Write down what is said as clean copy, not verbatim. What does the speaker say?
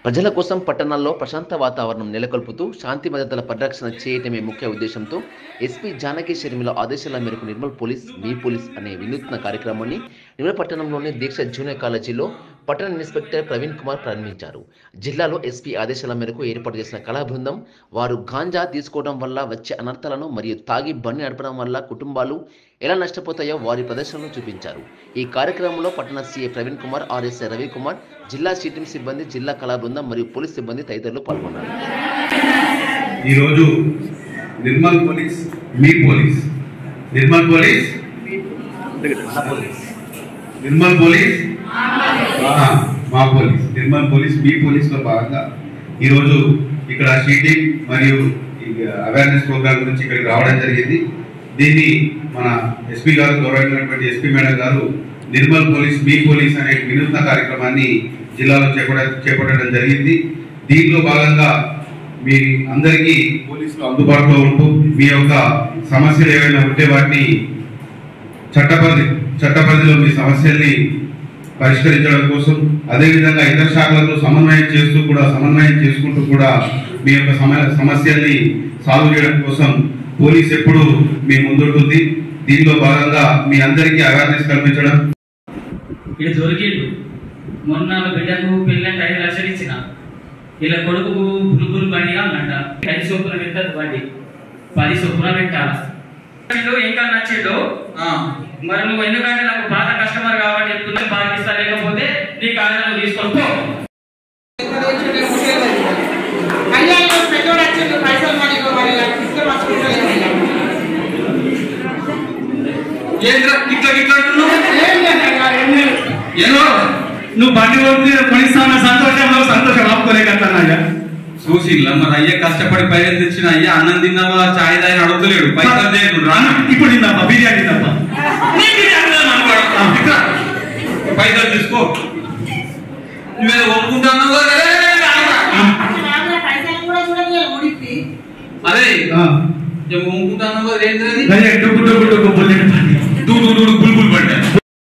ప్రజల కోసం పట్టణాల్లో ప్రశాంత వాతావరణం నెలకొల్పుతూ శాంతి భద్రతల పరిరక్షణ చేయటమే ముఖ్య ఉద్దేశంతో ఎస్పీ జానకి షర్మిల ఆదేశాల మేరకు నిర్మల్ పోలీస్ మీ పోలీస్ అనే వినూత్న కార్యక్రమాన్ని నిర్మల్ పట్టణంలోని దీక్ష జూనియర్ కాలేజీలో పట్టణ ఇన్స్పెక్టర్ ప్రవీణ్ కుమార్ ప్రారంభించారు. జిల్లాలో ఎస్పీ ఆదేశాల మేరకు ఏర్పాటు చేసిన కళా బృందం వారు గాంజా తీసుకోవడం వల్ల వచ్చే అనర్థాలను మరియు తాగి బండి నడపడం వల్ల కుటుంబాలు ఎలా నష్టపోతాయో వారి ప్రదర్శనను చూపించారు. ఈ కార్యక్రమంలో పట్టణ సీఏ ప్రవీణ్ కుమార్, ఆర్ఎస్ఐ రవికుమార్, జిల్లా సిటింగ్ సిబ్బంది, జిల్లా కళా బృందం మరియు పోలీస్ సిబ్బంది తదితరులు పాల్గొన్నారు. ఈరోజు నిర్మల్ పోలీస్ మీ police, Nirmal police Nirmal police మా పోలీస్, నిర్మల్ పోలీస్ మీ పోలీస్ లో భాగంగా ఈరోజు ఇక్కడ షీటింగ్ మరియు అవేర్నెస్ ప్రోగ్రామ్ గురించి ఇక్కడికి రావడం జరిగింది. దీన్ని మన ఎస్పీ గారు, గౌరవమైనటువంటి ఎస్పీ మేడం గారు నిర్మల్ పోలీస్ మీ పోలీస్ అనే వినూత్న కార్యక్రమాన్ని జిల్లాలో చేపట్టడం జరిగింది. దీంట్లో భాగంగా మీ అందరికీ పోలీసులు అందుబాటులో ఉంటూ మీ యొక్క సమస్యలు ఏవైనా ఉంటే వాటిని చట్టపరిధిలో మీ సమస్యల్ని పరిష్కరించడం కోసం, అదేవిధంగా ఇతర శాఖలతో సమన్వయం చేసుకుంటూ కూడా మీ యొక్క సమస్యల్ని సాల్వ్ చేయడం కోసం పోలీస్ ఎప్పుడు మీ ముందుంటుంది. దీనిలో భాగంగా మీ అందరికీ అవేర్నెస్ కల్పించడం. ఇది దొరికిండు. మొన్న బిడ్డకు పెళ్ళంటే 5 లక్షలు ఇచ్చిన, ఇలా కొడుకు పురుగులు బండి అన్నట 5 చొప్పున పెట్టదు, బండి 10 చొప్పున పెట్టాలి. ఇంకా నచ్చిండు. మరి నువ్వు ఎందుకంటే నాకు పాత కస్టమర్ కాబట్టి చెప్తున్నా, పాకిస్తా లేకపోతే నీ కార్యాలయం తీసుకొని పో. నువ్వు బండి కొనిస్తాన సంతోషం ఆపుకోలేకన్నా చూసిల్లా మరి అయ్యే కష్టపడి పైసలు తెచ్చిన అయ్యా అన్నం తిన్నావా, చాయ్ తాగిన అడుగుతలేడు, పైసలు చేయడు. ఇప్పుడు తిన్నావా? బిర్యానీ తిన్నావా? పైసలు తీసుకో. నువ్వేదో ఒప్పుకుంటున్నావు అదే ఒప్పుకుంటున్నావు ఏంటది?